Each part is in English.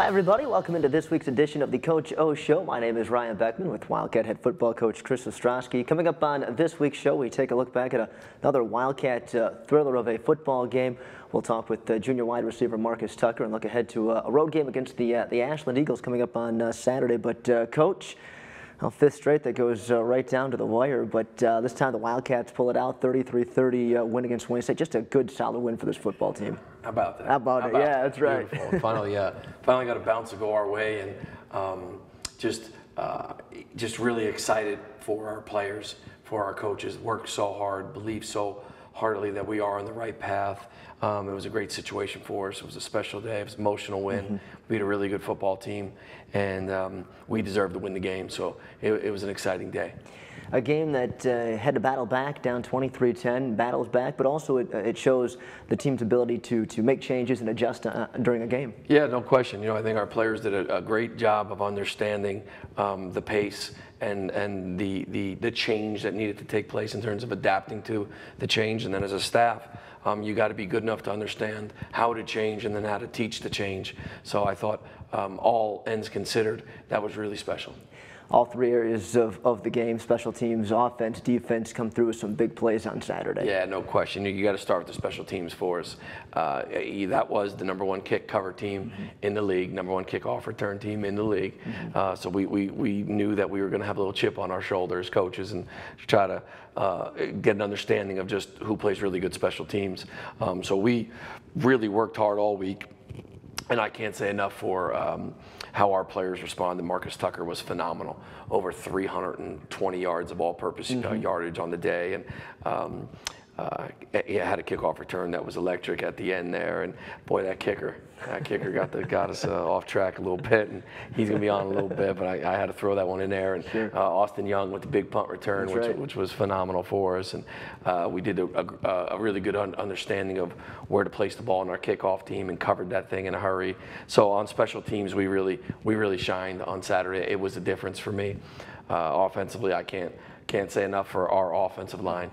Hi everybody, welcome into this week's edition of the Coach O Show. My name is Ryan Beckman with Wildcat head football coach Chris Ostrowski. Coming up on this week's show, we take a look back at another Wildcat thriller of a football game. We'll talk with junior wide receiver Marcus Tucker and look ahead to a road game against the Ashland Eagles coming up on Saturday. But Coach, fifth straight that goes right down to the wire, but this time the Wildcats pull it out, 33-30 win against Wayne State. Just a good, solid win for this football team. How about that? How about it? Yeah, that's right. Finally got a bounce to go our way, and just really excited for our players, for our coaches. Worked so hard, believed so heartily that we are on the right path. It was a great situation for us. It was a special day. It was an emotional win. We had a really good football team, and we deserved to win the game. So it was an exciting day. A game that had to battle back, down 23-10, battles back, but also it shows the team's ability to make changes and adjust during a game. Yeah, no question. You know, I think our players did a great job of understanding the pace and the change that needed to take place in terms of adapting to the change. And then as a staff, you got to be good enough to understand how to change and then how to teach the change. So I thought, all ends considered, that was really special. All three areas of the game, special teams, offense, defense, come through with some big plays on Saturday. Yeah, no question. You got to start with the special teams for us. That was the #1 kick cover team in the league, #1 kickoff return team in the league. So we knew that we were going to have a little chip on our shoulders, coaches, and try to get an understanding of just who plays really good special teams. So we really worked hard all week. And I can't say enough for how our players responded. Marcus Tucker was phenomenal. Over 320 yards of all-purpose yardage on the day, and he had a kickoff return that was electric at the end there. And boy, that kicker got us off track a little bit, and he's going to be on a little bit. But I had to throw that one in there. And Austin Young with the big punt return, which was phenomenal for us. And we did a really good understanding of where to place the ball in our kickoff team and covered that thing in a hurry. So on special teams, we really shined on Saturday. It was the difference for me. Offensively, I can't say enough for our offensive line.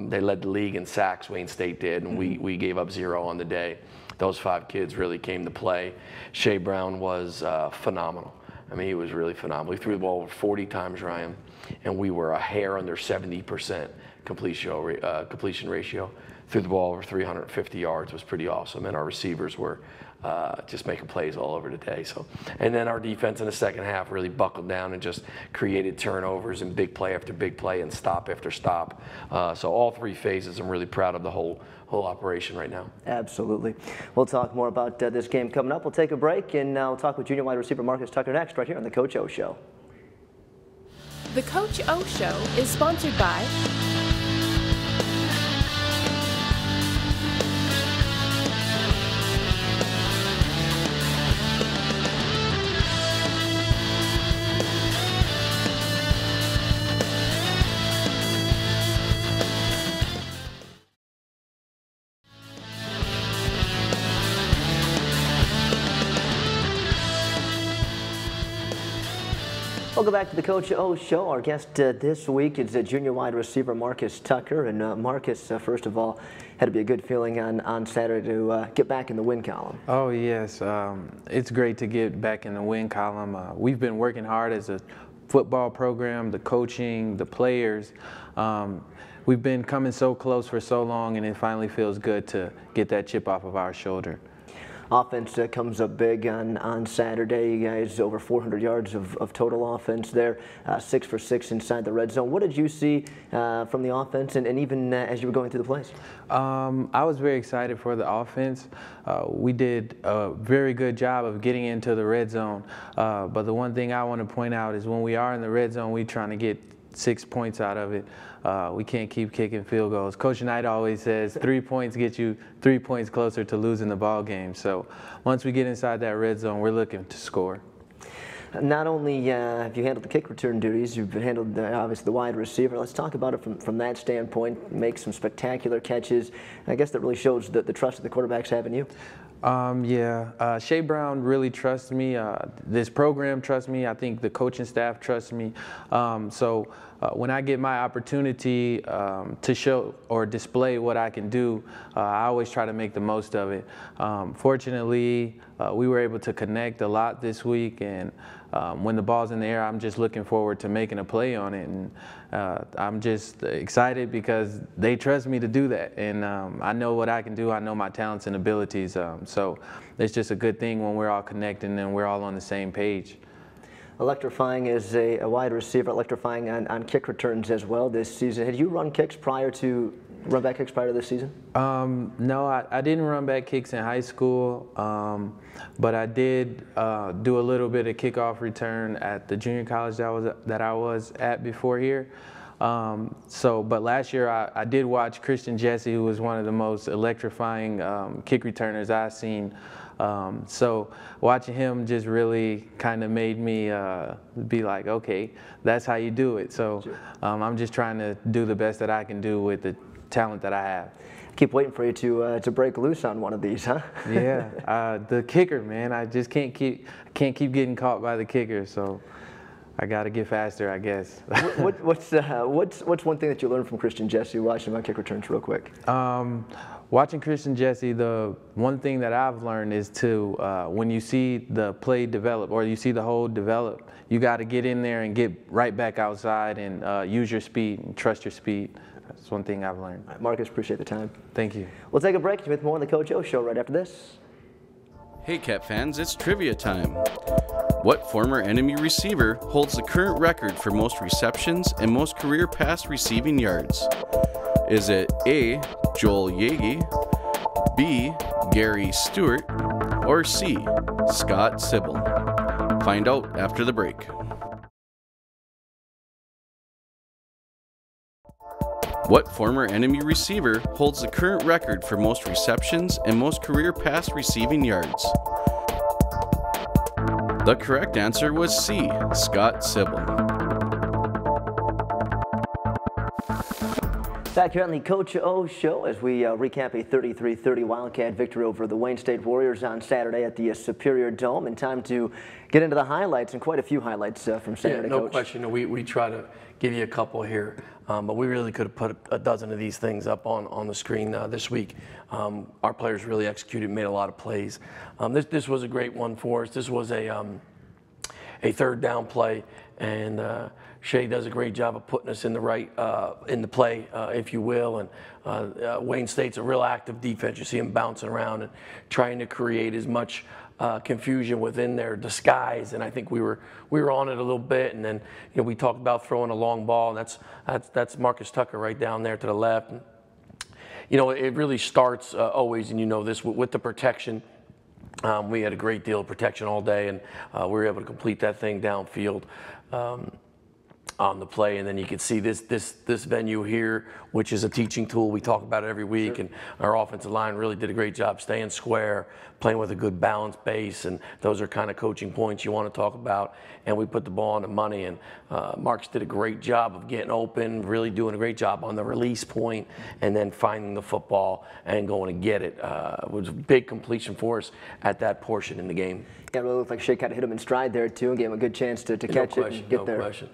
They led the league in sacks, Wayne State did, and we gave up 0 on the day. Those 5 kids really came to play. Shea Brown was phenomenal. I mean, he was really phenomenal. He threw the ball over 40 times, Ryan, and we were a hair under 70% completion ratio. Threw the ball over 350 yards, was pretty awesome, and our receivers were just making plays all over today. So, and then our defense in the second half really buckled down and just created turnovers and big play after big play and stop after stop. So all 3 phases, I'm really proud of the whole operation right now. Absolutely. We'll talk more about this game coming up. We'll take a break, and we'll talk with junior wide receiver Marcus Tucker next, right here on the Coach O Show. The Coach O Show is sponsored by Welcome back to the Coach O Show. Our guest this week is junior wide receiver Marcus Tucker. And Marcus, first of all, had to be a good feeling on Saturday to get back in the win column. Oh, yes. It's great to get back in the win column. We've been working hard as a football program, the coaching, the players. We've been coming so close for so long, and it finally feels good to get that chip off of our shoulder. Offense comes up big on Saturday. You guys over 400 yards of total offense there, 6 for 6 inside the red zone. What did you see from the offense, and even as you were going through the plays? I was very excited for the offense. We did a very good job of getting into the red zone. But the one thing I want to point out is when we are in the red zone, we're trying to get 6 points out of it. We can't keep kicking field goals. Coach Knight always says 3 points get you 3 points closer to losing the ball game. So once we get inside that red zone, we're looking to score. Not only have you handled the kick return duties, you've handled obviously the wide receiver. Let's talk about it from that standpoint. Make some spectacular catches. I guess that really shows the trust that the quarterbacks have in you. Shea Brown really trusts me. This program trusts me. I think the coaching staff trusts me. So when I get my opportunity to show or display what I can do, I always try to make the most of it. Fortunately, we were able to connect a lot this week, and when the ball's in the air, I'm just looking forward to making a play on it. And I'm just excited because they trust me to do that, and I know what I can do. I know my talents and abilities, so it's just a good thing when we're all connected and we're all on the same page. Electrifying as a wide receiver, electrifying on kick returns as well this season. Had you run back kicks prior to this season? No, I didn't run back kicks in high school, but I did do a little bit of kickoff return at the junior college that I was at before here. But last year I did watch Christian Jesse, who was one of the most electrifying kick returners I've seen. So watching him just really kind of made me be like, okay, that's how you do it. So I'm just trying to do the best that I can do with the talent that I have. Keep waiting for you to break loose on one of these, huh? Yeah, the kicker, man. I just can't keep getting caught by the kicker. So I got to get faster, I guess. What's one thing that you learned from Christian Jesse watching him on kick returns real quick? Watching Christian Jesse, the one thing that I've learned is to, when you see the play develop or you see the hold develop, you got to get in there and get right back outside and use your speed and trust your speed. That's one thing I've learned. All right, Marcus, appreciate the time. Thank you. We'll take a break with more on the Coach O Show right after this. Hey Cat fans, it's trivia time. What former enemy receiver holds the current record for most receptions and most career pass receiving yards? Is it A, Joel Yagi, B, Gary Stewart, or C, Scott Sybil? Find out after the break. What former enemy receiver holds the current record for most receptions and most career pass receiving yards? The correct answer was C, Scott Sybil. Back here on the Coach O Show as we recap a 33-30 Wildcat victory over the Wayne State Warriors on Saturday at the Superior Dome. And time to get into the highlights, and quite a few highlights from Saturday, no Coach. question. We try to give you a couple here, but we really could have put a dozen of these things up on the screen this week. Our players really executed, made a lot of plays. This was a great one for us. This was a third down play, and Shea does a great job of putting us in the right in the play, if you will. And Wayne State's a real active defense. You see them bouncing around and trying to create as much confusion within their disguise, and I think we were on it a little bit. And then we talked about throwing a long ball, and that's Marcus Tucker right down there to the left. And, it really starts always, and this with the protection. We had a great deal of protection all day, and we were able to complete that thing downfield on the play. And then you can see this venue here, which is a teaching tool. We talk about it every week, and our offensive line really did a great job staying square, playing with a good balanced base, and those are kind of coaching points you want to talk about. And we put the ball on the money, and Marks did a great job of getting open, really doing a great job on the release point, and then finding the football and going to get it. It was a big completion for us at that portion in the game. Yeah, it really looked like Shea kind of hit him in stride there too, and gave him a good chance to catch it and get there. No question.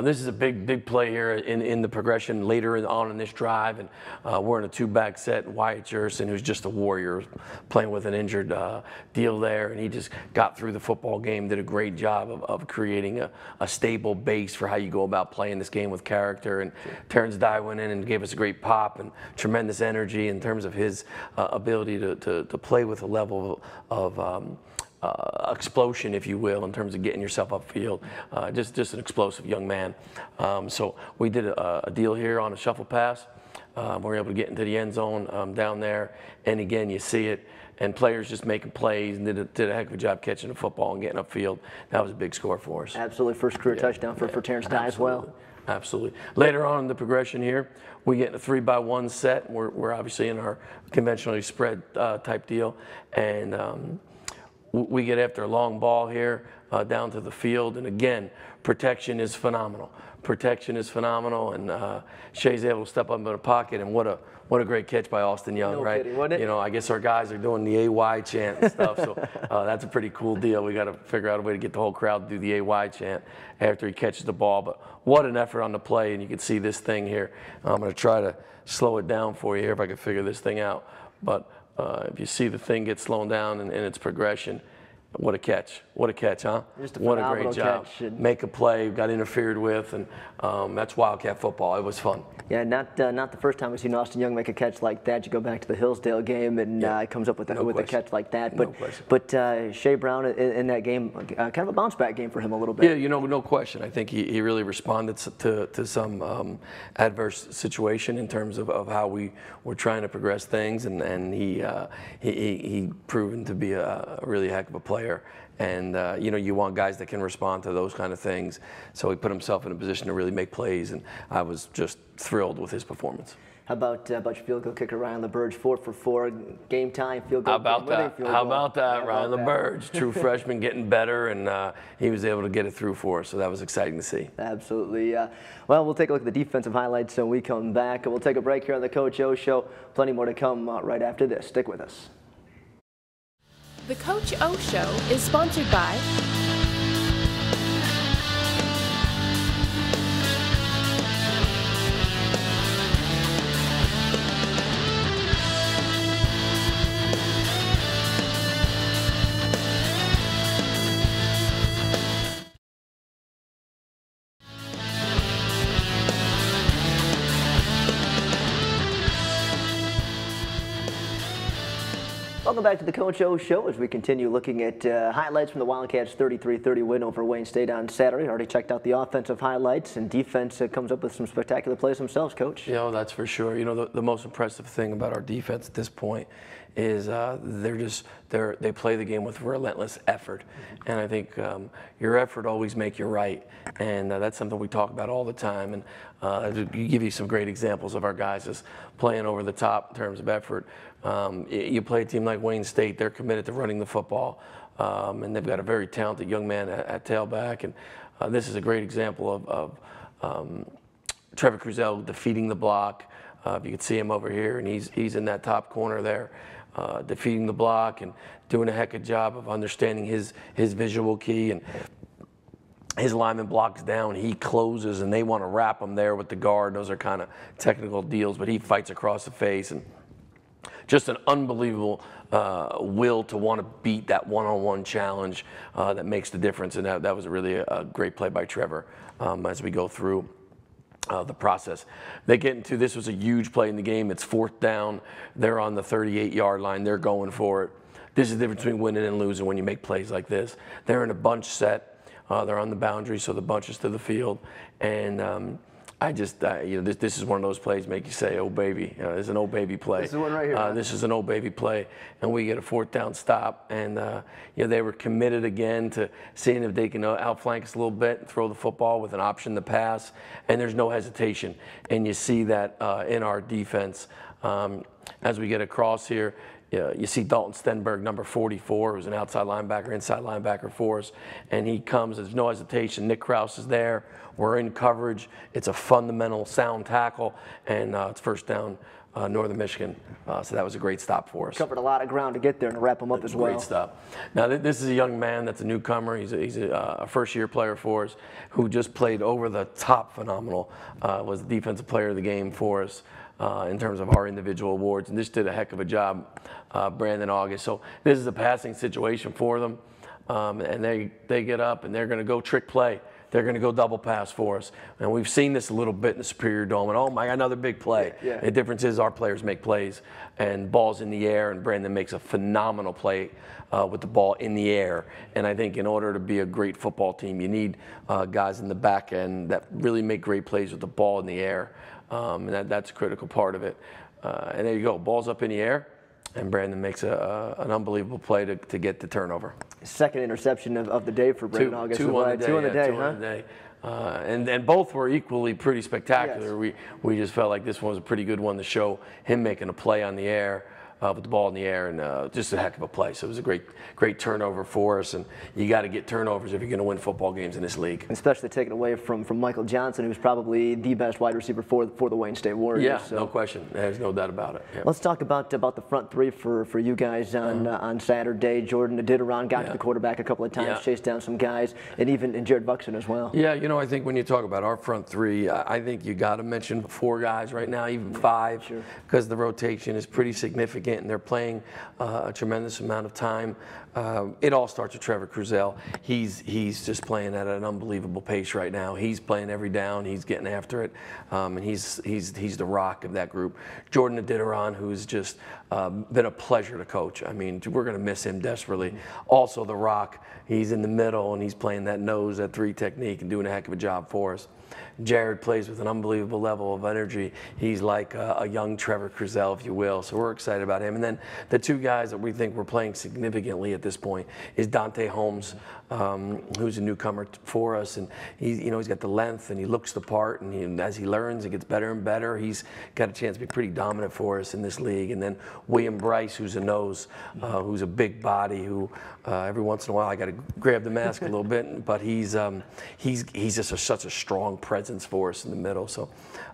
This is a big play here in the progression later on in this drive, and we're in a two-back set. Wyatt Jerson, who's just a warrior, playing with an injured deal there, and he just got through the football game, did a great job of creating a stable base for how you go about playing this game with character. And Terrence Dye went in and gave us a great pop and tremendous energy in terms of his ability to play with a level of explosion, if you will, in terms of getting yourself upfield. Just an explosive young man. So we did a deal here on a shuffle pass. We were able to get into the end zone down there, and again, you see it, and players just making plays, and did a heck of a job catching the football and getting upfield. That was a big score for us. Absolutely, first career touchdown for Terrence Dye as well. Absolutely. Later on in the progression here, we get in a 3-by-1 set. We're obviously in our conventionally spread type deal, and we get after a long ball here down to the field, and again, protection is phenomenal. protection is phenomenal, and Shea's able to step up in the pocket, and what a great catch by Austin Young, No right? kidding, wasn't it? You know, I guess our guys are doing the AY chant and stuff, so that's a pretty cool deal. We got to figure out a way to get the whole crowd to do the AY chant after he catches the ball. But what an effort on the play, and you can see this thing here. I'm going to try to slow it down for you here if I can figure this thing out. But if you see the thing get slowed down in its progression, what a catch. What a catch, huh? Just a what a phenomenal great job. catch. Make a play, got interfered with, and that's Wildcat football. It was fun. Yeah, not the first time we've seen Austin Young make a catch like that. You go back to the Hillsdale game, and he comes up with a catch like that. But Shea Brown in that game, kind of a bounce back game for him a little bit. Yeah, you know, no question. I think he really responded to some adverse situation in terms of how we were trying to progress things, and he proven to be a really heck of a player. And you know, you want guys that can respond to those kind of things. So he put himself in a position to really make plays, and I was just thrilled with his performance. How about your field goal kicker Ryan LaBerge, 4 for 4, game time field goal. How about that? How about that, Ryan LaBerge, true freshman, getting better, and he was able to get it through for us. So that was exciting to see. Absolutely. Well, we'll take a look at the defensive highlights when we come back. We'll take a break here on the Coach O Show. Plenty more to come right after this. Stick with us. The Coach O Show is sponsored by Welcome back to the Coach O Show as we continue looking at highlights from the Wildcats' 33-30 win over Wayne State on Saturday. Already checked out the offensive highlights, and defense comes up with some spectacular plays themselves, Coach. You know, that's for sure. You know, the most impressive thing about our defense at this point is they play the game with relentless effort, and I think your effort always make you right, and that's something we talk about all the time. And you give you some great examples of our guys just playing over the top in terms of effort. You play a team like Wayne State; they're committed to running the football, and they've got a very talented young man at tailback. And this is a great example of Trevor Cruzel defeating the block. If you can see him over here, and he's in that top corner there, defeating the block and doing a heck of a job of understanding his visual key. And his lineman blocks down, he closes, and they want to wrap him there with the guard. Those are kind of technical deals, but he fights across the face, and just an unbelievable will to want to beat that one-on-one challenge that makes the difference. And that was really a great play by Trevor as we go through the process. They get into, this was a huge play in the game. It's 4th down. They're on the 38-yard line. They're going for it. This is the difference between winning and losing when you make plays like this. They're in a bunch set. They're on the boundary, so the bunch is to the field. And you know, this is one of those plays make you say, oh, baby. It's an oh, baby play. This is one right here. This is an oh, baby play. And we get a 4th down stop. And, you know, they were committed again to seeing if they can outflank us a little bit and throw the football with an option to pass. And there's no hesitation. And you see that in our defense. As we get across here, you see Dalton Stenberg, number 44, who's an outside linebacker, inside linebacker for us. And he comes, there's no hesitation. Nick Krause is there. We're in coverage. It's a fundamental sound tackle, and it's 1st down, Northern Michigan. So that was a great stop for us. Covered a lot of ground to get there and wrap him up as well. Great stop. Now, this is a young man that's a newcomer. He's a first-year player for us who just played over the top phenomenal, was the defensive player of the game for us. In terms of our individual awards, and this did a heck of a job, Brandon August. So this is a passing situation for them, and they get up and they're going to go trick play. They're going to go double pass for us, and we've seen this a little bit in the Superior Dome. And oh my, another big play. Yeah. The difference is our players make plays, and balls in the air, and Brandon makes a phenomenal play with the ball in the air. And I think in order to be a great football team, you need guys in the back end that really make great plays with the ball in the air. And that's a critical part of it. And there you go, ball's up in the air, and Brandon makes an unbelievable play to get the turnover. 2nd interception of the day for Brandon August. Two on the day. And both were equally pretty spectacular. Yes. We just felt like this one was a pretty good one to show him making a play on the air. with the ball in the air, and just a heck of a play. So it was a great turnover for us, and you got to get turnovers if you're going to win football games in this league. Especially taken away from Michael Johnson, who's probably the best wide receiver for the Wayne State Warriors. Yeah, so. no question. There's no doubt about it. Yeah. Let's talk about the front three for you guys on Saturday. Jordan Adidaron got to the quarterback a couple of times, chased down some guys, and even Jared Buxton as well. Yeah, you know, I think when you talk about our front three, I think you got to mention 4 guys right now, even 5, because the rotation is pretty significant, and they're playing a tremendous amount of time. It all starts with Trevor Cruzell. He's just playing at an unbelievable pace right now. He's playing every down. He's getting after it, and he's the rock of that group. Jordan Adidaron, who's just been a pleasure to coach. I mean, we're going to miss him desperately. Also, the rock. He's in the middle, and he's playing that nose, that 3 technique, and doing a heck of a job for us. Jared plays with an unbelievable level of energy. He's like a young Trevor Cruzell, if you will, so we're excited about him. And then the 2 guys that we think we're playing significantly at this point is Dante Holmes, who's a newcomer for us, and he's got the length, and he looks the part, and as he learns, he gets better and better. He's got a chance to be pretty dominant for us in this league. And then William Bryce, who's a nose, who's a big body, who every once in a while I got to grab the mask a little bit, but he's just such a strong presence for us in the middle. So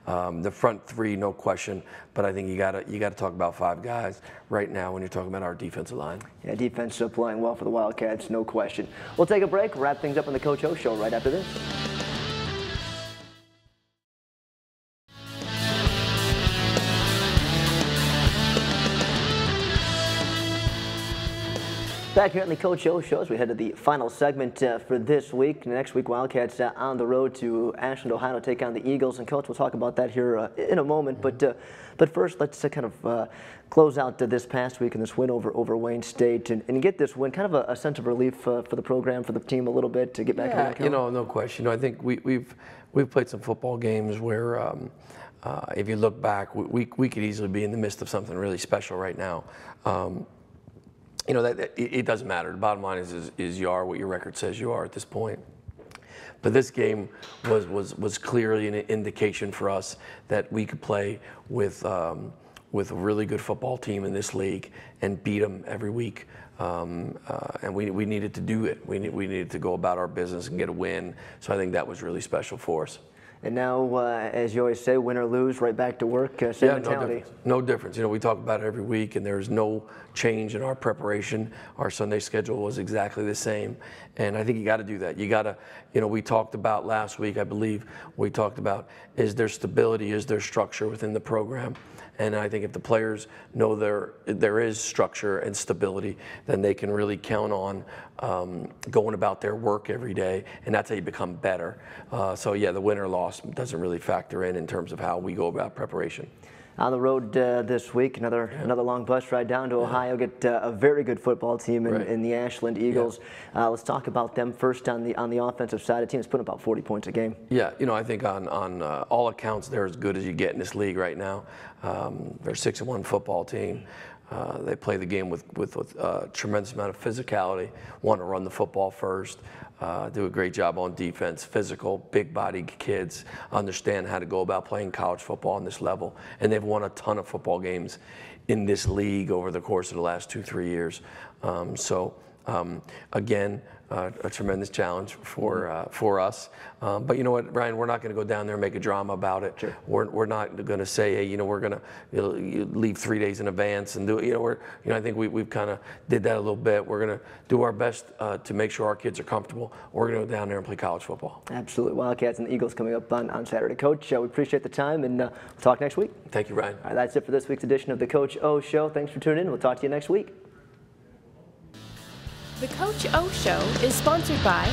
the front 3, no question, but I think you got to talk about 5 guys right now when you're talking about our defensive line. Yeah, defense playing well for the Wildcats, no question. We'll take a break, wrap things up on the Coach O Show right after this. Back here on the Coach O Show as we head to the final segment for this week. Next week, Wildcats on the road to Ashland, Ohio to take on the Eagles. And Coach, we'll talk about that here in a moment. But first, let's kind of close out this past week and this win over Wayne State and get this win, kind of a sense of relief for the program, for the team a little bit to get back. Yeah, no question. I think we've played some football games where if you look back, we could easily be in the midst of something really special right now. That it doesn't matter. The bottom line is you are what your record says you are at this point. But this game was clearly an indication for us that we could play with a really good football team in this league and beat them every week. And we needed to do it. We needed to go about our business and get a win. So I think that was really special for us. And now, as you always say, win or lose, right back to work, same mentality. No difference. We talk about it every week, and there's no change in our preparation. Our Sunday schedule was exactly the same, and I think you got to do that. You got to, we talked about last week, I believe, we talked about, is there stability, is there structure within the program? And I think if the players know there is structure and stability, then they can really count on going about their work every day, and that's how you become better. So yeah, the win or loss doesn't really factor in terms of how we go about preparation. On the road this week, another long bus ride down to Ohio. Get a very good football team in the Ashland Eagles. Let's talk about them first on the offensive side. The team is putting about 40 points a game. Yeah, I think on all accounts they're as good as you get in this league right now. They're a 6-1 football team. They play the game with a tremendous amount of physicality, want to run the football first, do a great job on defense, physical, big-bodied kids, understand how to go about playing college football on this level. And they've won a ton of football games in this league over the course of the last 2-3 years. Again, a tremendous challenge for us. But you know what, Ryan, we're not going to go down there and make a drama about it. Sure. We're not going to say, hey, we're going to leave 3 days in advance and do it. I think we've kind of did that a little bit. We're going to do our best to make sure our kids are comfortable. We're going to go down there and play college football. Absolutely. Wildcats and the Eagles coming up on Saturday. Coach, we appreciate the time, and we'll talk next week. Thank you, Ryan. All right, that's it for this week's edition of the Coach O Show. Thanks for tuning in. We'll talk to you next week. The Coach O Show is sponsored by